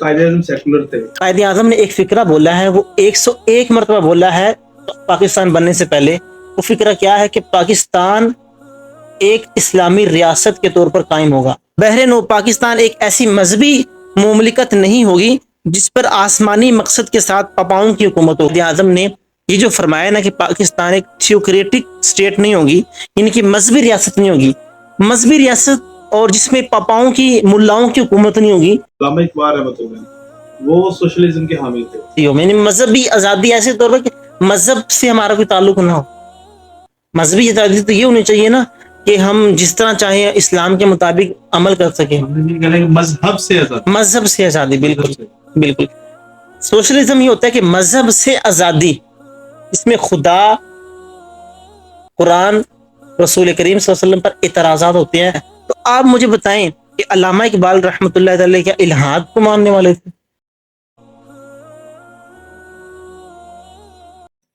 Quaid Azam secular تھے۔ قائد اعظم نے ایک فکرہ بولا ہے، وہ 101 مرتبہ بولا ہے پاکستان بننے سے پہلے۔ وہ فکرہ کیا ہے کہ پاکستان ایک اسلامی ریاست کے طور پر قائم ہوگا۔ بحر نو پاکستان ایک ایسی مذہبی مملکت نہیں ہوگی جس پر آسمانی مقصد کے ساتھ پاپاؤں کی حکومت ہو۔ قائد اعظم نے یہ جو فرمایا نا کہ پاکستان ایک تھیوکریٹک اسٹیٹ نہیں ہوگی، یعنی کہ مذہبی ریاست نہیں ہوگی، مذہبی ریاست اور جس میں پاپاؤں کی ملاؤں کی حکومت نہیں ہوگی۔ علامہ اقبال رحمۃ اللہ علیہ وہ سوشلزم کے حامی تھے۔ یعنی مذہبی آزادی ایسے طور پر کہ مذہب سے ہمارا کوئی تعلق نہ ہو۔ مذہبی آزادی تو یہ ہونی چاہیے نا کہ ہم جس طرح چاہیں اسلام کے مطابق عمل کر سکیں۔ مذہب سے آزادی، مذہب سے آزادی، بالکل بالکل۔ سوشلزم یہ ہوتا ہے کہ مذہب سے آزادی، اس میں خدا، قرآن، رسول کریم صلی اللہ علیہ وسلم پر اعتراضات ہوتے ہیں۔ تو آپ مجھے بتائیں کہ علامہ اقبال رحمۃ اللہ علیہ کیا الحاد کو ماننے والے تھے؟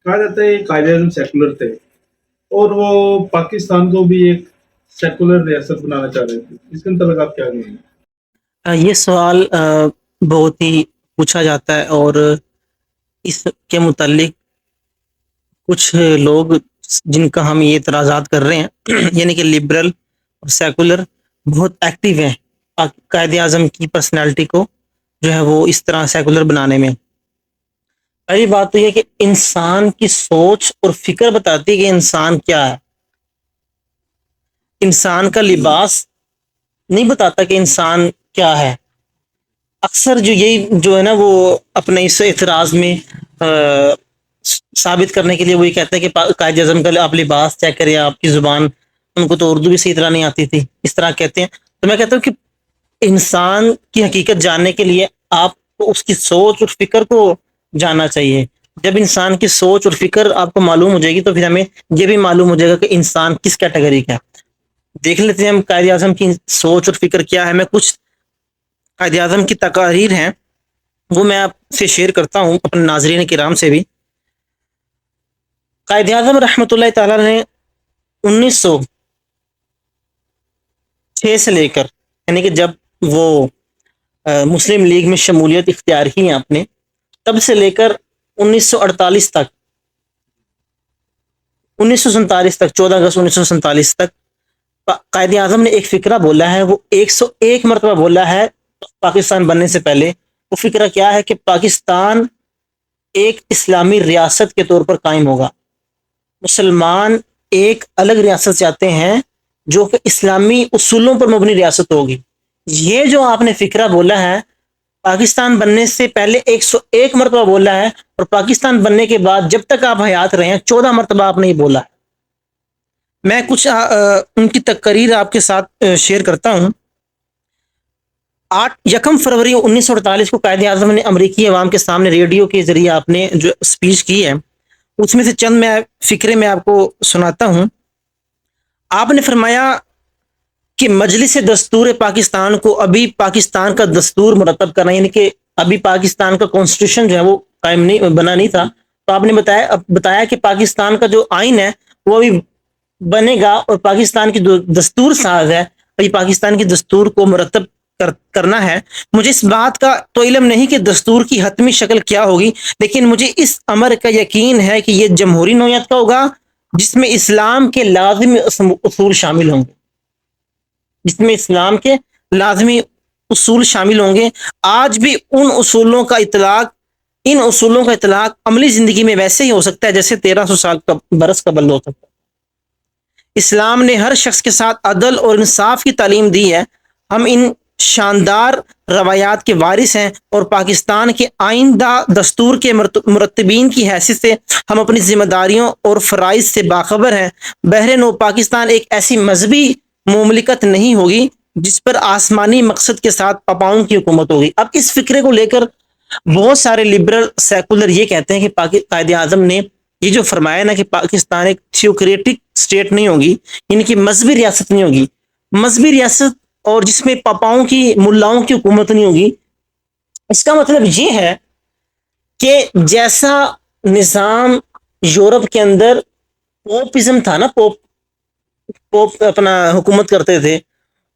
کہا جاتا ہے قائد اعظم سیکولر تھے اور وہ پاکستان کو بھی ایک سیکولر ریاست بنانا چاہ رہے تھے، اس کے متعلق آپ کیا کہیں گے؟ یہ سوال بہت ہی پوچھا جاتا ہے، اور اس کے متعلق کچھ لوگ جن کا ہم یہ اعتراضات کر رہے ہیں یعنی کہ لبرل اور سیکولر بہت ایکٹیو ہیں قائد اعظم کی پرسنالٹی کو جو ہے وہ اس طرح سیکولر بنانے میں۔ پہلی بات تو یہ کہ انسان کی سوچ اور فکر بتاتی ہے کہ انسان کیا ہے۔ انسان کا لباس نہیں بتاتا کہ انسان کیا ہے۔ اکثر جو ہے نا وہ اپنے اس اعتراض میں ثابت کرنے کے لیے وہی کہتے ہیں کہ قائد اعظم کا آپ لباس چیک کریں، آپ کی زبان، ان کو تو اردو بھی صحیح طرح نہیں آتی تھی، اس طرح کہتے ہیں۔ تو میں کہتا ہوں کہ انسان کی حقیقت جاننے کے لیے آپ کو اس کی سوچ اور فکر کو جاننا چاہیے۔ جب انسان کی سوچ اور فکر آپ کو معلوم ہو جائے گی تو پھر ہمیں یہ بھی معلوم ہو جائے گا کہ انسان کس کیٹیگری کا ہے۔ دیکھ لیتے ہیں ہم قائد اعظم کی سوچ اور فکر کیا ہے۔ میں کچھ قائد اعظم کی تقاریر ہیں وہ میں آپ سے شیئر کرتا ہوں اپنے ناظرین کرام سے بھی۔ قائد اعظم رحمۃ اللہ تعالی نے 1906 سے لے کر، یعنی کہ جب وہ مسلم لیگ میں شمولیت اختیار کی آپ نے، تب سے لے کر 1948 تک، 1947 تک، 14 اگست 1947 تک قائد اعظم نے ایک فکرہ بولا ہے، وہ 101 مرتبہ بولا ہے پاکستان بننے سے پہلے۔ وہ فکرہ کیا ہے کہ پاکستان ایک اسلامی ریاست کے طور پر قائم ہوگا۔ مسلمان ایک الگ ریاست چاہتے ہیں جو کہ اسلامی اصولوں پر مبنی ریاست ہوگی۔ یہ جو آپ نے فکرہ بولا ہے پاکستان بننے سے پہلے 101 مرتبہ بولا ہے، اور پاکستان بننے کے بعد جب تک آپ حیات رہے ہیں 14 مرتبہ آپ نے یہ بولا ہے۔ میں کچھ ان کی تقریر آپ کے ساتھ شیئر کرتا ہوں۔ 1 فروری 1948 کو قائد اعظم نے امریکی عوام کے سامنے ریڈیو کے ذریعے آپ نے جو اسپیچ کی ہے، اس میں سے چند میں فکرے میں آپ کو سناتا ہوں۔ آپ نے فرمایا کہ مجلس دستور پاکستان کو ابھی پاکستان کا دستور مرتب کرنا، یعنی کہ ابھی پاکستان کا کانسٹیٹیوشن جو ہے وہ قائم نہیں بنا نہیں تھا، تو آپ نے بتایا کہ پاکستان کا جو آئین ہے وہ ابھی بنے گا، اور پاکستان کی جو دستور ساز ہے ابھی پاکستان کی دستور کو مرتب کرنا ہے۔ مجھے اس بات کا تو علم نہیں کہ دستور کی حتمی شکل کیا ہوگی، لیکن مجھے اس امر کا یقین ہے کہ یہ جمہوری نوعیت کا ہوگا جس میں اسلام کے لازمی اصول شامل ہوں گے، جس میں اسلام کے لازمی اصول شامل ہوں گے۔ آج بھی ان اصولوں کا اطلاق عملی زندگی میں ویسے ہی ہو سکتا ہے جیسے 1300 برس قبل ہو سکتا ہے۔ اسلام نے ہر شخص کے ساتھ عدل اور انصاف کی تعلیم دی ہے۔ ہم ان شاندار روایات کے وارث ہیں، اور پاکستان کے آئندہ دستور کے مرتبین کی حیثیت سے ہم اپنی ذمہ داریوں اور فرائض سے باخبر ہیں۔ بحر نو پاکستان ایک ایسی مذہبی مملکت نہیں ہوگی جس پر آسمانی مقصد کے ساتھ پاپاؤں کی حکومت ہوگی۔ اب اس فکرے کو لے کر بہت سارے لبرل سیکولر یہ کہتے ہیں کہ قائد اعظم نے یہ جو فرمایا نا کہ پاکستان ایک تھیوکریٹک اسٹیٹ نہیں ہوگی، یعنی کہ مذہبی ریاست نہیں ہوگی، مذہبی ریاست اور جس میں پاپاؤں کی ملاؤں کی حکومت نہیں ہوگی۔ اس کا مطلب یہ ہے کہ جیسا نظام یورپ کے اندر پوپزم تھا نا، پوپ اپنا حکومت کرتے تھے،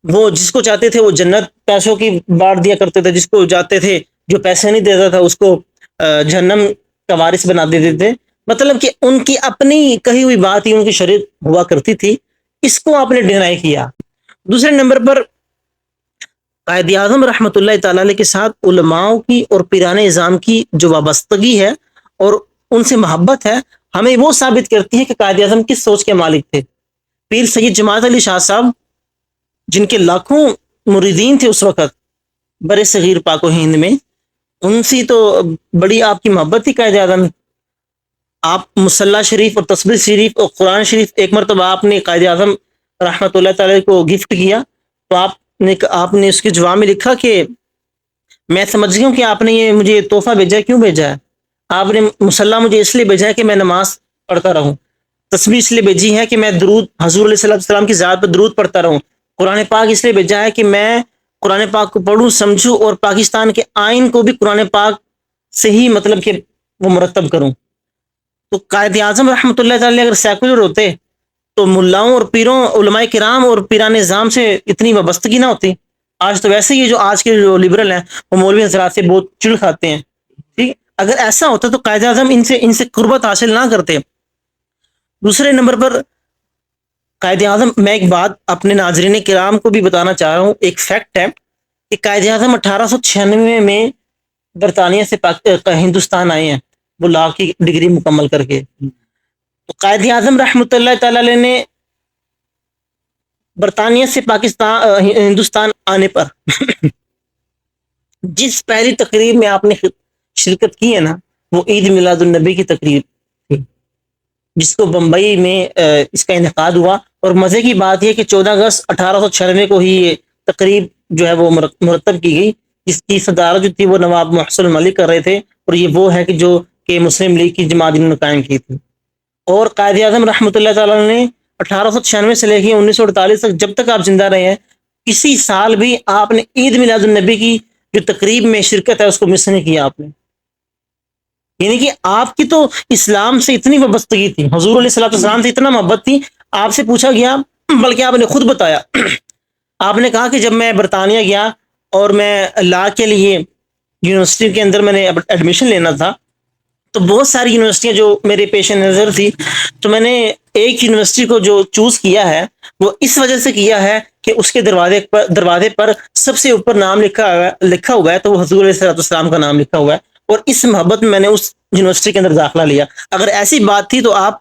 وہ جس کو چاہتے تھے وہ جنت پیسوں کی بانٹ دیا کرتے تھے، جس کو جاتے تھے جو پیسے نہیں دیتا تھا اس کو جہنم کا وارث بنا دیتے تھے. مطلب کہ ان کی اپنی کہی ہوئی بات ہی ان کی شریعت ہوا کرتی تھی. اس کو آپ نے ڈینائی کیا. دوسرے نمبر پر قائد اعظم رحمۃ اللہ تعالی علیہ کے ساتھ علماء کی اور پیران نظام کی جو وابستگی ہے اور ان سے محبت ہے ہمیں وہ ثابت کرتی ہے کہ قائد اعظم کس سوچ کے مالک تھے. پیر سید جماعت علی شاہ صاحب جن کے لاکھوں مریدین تھے اس وقت بر صغیر پاک و ہند میں, ان سے تو بڑی آپ کی محبت تھی قائد اعظم. آپ مصلی شریف اور تسبیح شریف اور قرآن شریف ایک مرتبہ آپ نے قائد اعظم رحمۃ اللہ تعالی کو گفٹ کیا, تو آپ نے اس کے جواب میں لکھا کہ میں سمجھ گیا ہوں کہ آپ نے یہ مجھے تحفہ بھیجا ہے. کیوں بھیجا ہے؟ آپ نے مصلی مجھے اس لیے بھیجا ہے کہ میں نماز پڑھتا رہوں. تسبیح اس لیے بھیجی ہے کہ میں درود حضور علیہ السلام کی ذات پر درود پڑھتا رہوں. قرآن پاک اس لیے بھیجا ہے کہ میں قرآن پاک کو پڑھوں سمجھوں اور پاکستان کے آئین کو بھی قرآن پاک سے ہی مطلب کہ وہ مرتب کروں. تو قائد اعظم رحمۃ اللہ تعالی اگر سیکولر ہوتے تو ملاؤں اور پیروں علماء کرام اور پیران نظام سے اتنی وابستگی نہ ہوتی. آج تو ویسے ہی جو آج کے جو لبرل ہیں وہ مولوی حضرات سے بہت چڑ کھاتے ہیں. ٹھیک, اگر ایسا ہوتا تو قائد اعظم ان سے قربت حاصل نہ کرتے. دوسرے نمبر پر قائد اعظم, میں ایک بات اپنے ناظرین کرام کو بھی بتانا چاہ رہا ہوں, ایک فیکٹ ہے کہ قائد اعظم 1896 میں برطانیہ سے ہندوستان آئے ہیں وہ لا کی ڈگری مکمل کر کے. تو قائد اعظم رحمۃ اللہ تعالی علیہ نے برطانیہ سے ہندوستان آنے پر جس پہلی تقریب میں آپ نے شرکت کی ہے نا وہ عید میلاد النبی کی تقریب تھی, جس کو بمبئی میں اس کا انعقاد ہوا. اور مزے کی بات یہ کہ 14 اگست 1896 کو ہی یہ تقریب جو ہے وہ مرتب کی گئی, جس کی صدارت جو تھی وہ نواب محسن ملک کر رہے تھے, اور یہ وہ ہے کہ مسلم لیگ کی جماعت انہوں نے قائم کی تھی. اور قائد اعظم رحمۃ اللہ تعالی نے 1896 سے لے کے 1948 تک جب تک آپ زندہ رہے ہیں کسی سال بھی آپ نے عید میلاد النبی کی جو تقریب میں شرکت ہے اس کو مس نہیں کیا آپ نے. یعنی کہ آپ کی تو اسلام سے اتنی وابستگی تھی, حضور علیہ السلام سے اتنا محبت تھی. آپ سے پوچھا گیا, بلکہ آپ نے خود بتایا, آپ نے کہا کہ جب میں برطانیہ گیا اور میں لا کے لیے یونیورسٹی کے اندر میں نے ایڈمیشن لینا تھا تو بہت ساری یونیورسٹیاں جو میرے پیش نظر تھی, تو میں نے ایک یونیورسٹی کو جو چوز کیا ہے وہ اس وجہ سے کیا ہے کہ اس کے دروازے پر سب سے اوپر نام لکھا ہوا ہے تو وہ حضور علیہ السلام کا نام لکھا ہوا ہے, اور اس محبت میں نے اس یونیورسٹی کے اندر داخلہ لیا. اگر ایسی بات تھی تو آپ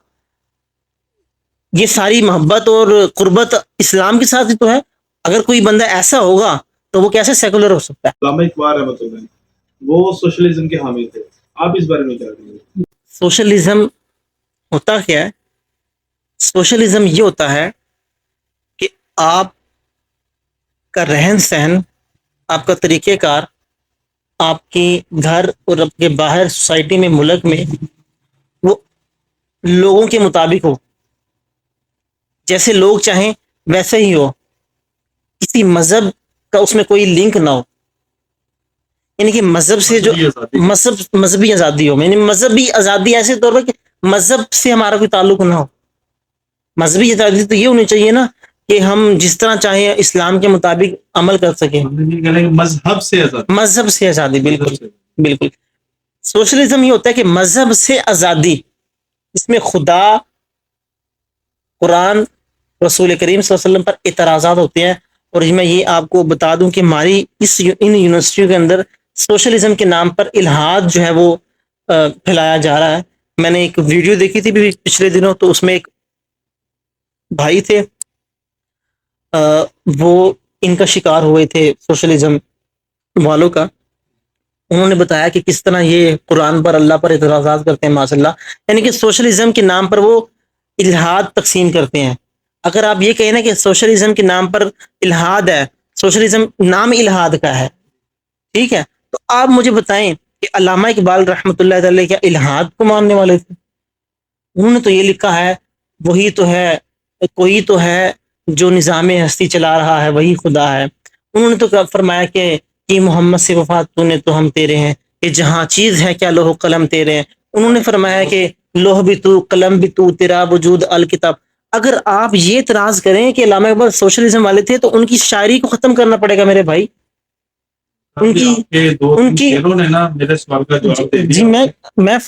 یہ ساری محبت اور قربت اسلام کے ساتھ ہی تو ہے. اگر کوئی بندہ ایسا ہوگا تو وہ کیسے سیکولر ہو سکتا ہے؟ علامہ اقبال رحمۃ اللہ وہ سوشلزم کے حامی تھے, آپ اس بارے میں کیا کہیں گے؟ سوشلزم ہوتا کیا ہے؟ سوشلزم یہ ہوتا ہے کہ آپ کا رہن سہن, آپ کا طریقہ کار, آپ کے گھر اور آپ کے باہر سوسائٹی میں ملک میں وہ لوگوں کے مطابق ہو, جیسے لوگ چاہیں ویسے ہی ہو, کسی مذہب کا اس میں کوئی لنک نہ ہو. یعنی کہ مذہب سے جو مذہبی آزادی ہو, یعنی مذہبی آزادی ایسے طور پر کہ مذہب سے ہمارا کوئی تعلق نہ ہو. مذہبی آزادی تو یہ ہونی چاہیے نا کہ ہم جس طرح چاہیں اسلام کے مطابق عمل کر سکیں. مذہب سے آزادی, مذہب سے آزادی, بالکل بالکل. سوشلزم یہ ہوتا ہے کہ مذہب سے آزادی, اس میں خدا, قرآن, رسول کریم صلی اللہ علیہ وسلم پر اعتراضات ہوتے ہیں. اور میں یہ آپ کو بتا دوں کہ ہماری ان یونیورسٹیوں کے اندر سوشلزم کے نام پر الحاد جو ہے وہ پھیلایا جا رہا ہے. میں نے ایک ویڈیو دیکھی تھی پچھلے دنوں, تو اس میں ایک بھائی تھے, وہ ان کا شکار ہوئے تھے سوشلزم والوں کا. انہوں نے بتایا کہ کس طرح یہ قرآن پر, اللہ پر اعتراضات کرتے ہیں ماشاء اللہ. یعنی کہ سوشلزم کے نام پر وہ الحاد تقسیم کرتے ہیں. اگر آپ یہ کہیں نا کہ سوشلزم کے نام پر الحاد ہے, سوشلزم نام الحاد کا ہے, ٹھیک ہے, تو آپ مجھے بتائیں کہ علامہ اقبال رحمۃ اللہ علیہ کیا الحاد کو ماننے والے تھے؟ انہوں نے تو یہ لکھا ہے وہی تو ہے, کوئی تو ہے جو نظام ہستی چلا رہا ہے, وہی خدا ہے. انہوں نے تو فرمایا کہ محمد سے وفات تو نے تو ہم تیرے ہیں, کہ جہاں چیز ہے کیا لوح قلم تیرے ہیں. انہوں نے فرمایا کہ لوح بھی تو, قلم بھی تو, تیرا وجود الکتاب. اگر آپ یہ اعتراض کریں کہ علامہ اقبال سوشلزم والے تھے تو ان کی شاعری کو ختم کرنا پڑے گا میرے بھائی. ان کی آپ کے دو ان تین کی شعروں نے نا میرے سوال کا جواب دے جی دیا.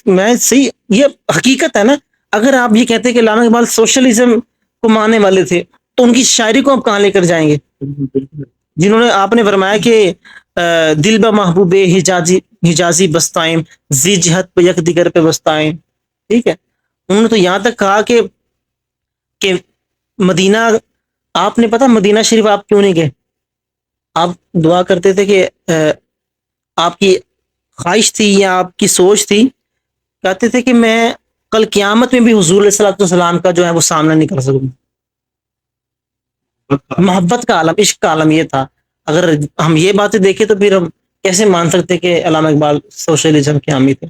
میں صحیح، یہ حقیقت ہے نا. اگر آپ یہ کہتے کہ علامہ اقبال سوشلزم کو ماننے والے تھے تو ان کی شاعری کو آپ کہاں لے کر جائیں گے؟ بالکل. جنہوں نے، آپ نے فرمایا کہ دل با محبوب حجازی بستائیں زی جہت پہ یک دیگر پہ بستائیں. ٹھیک ہے، انہوں نے تو یہاں تک کہا کہ مدینہ، آپ نے پتا مدینہ شریف آپ کیوں نہیں گئے؟ آپ دعا کرتے تھے کہ آپ کی خواہش تھی یا آپ کی سوچ تھی، کہتے تھے کہ میں کل قیامت میں بھی حضور علیہ الصلوۃ والسلام کا جو ہے وہ سامنا نہیں کر سکوں. محبت کا عالم، عشق کا عالم یہ تھا. اگر ہم یہ باتیں دیکھیں تو پھر ہم کیسے مان سکتے کہ علامہ اقبال سوشلزم کے حامی تھے؟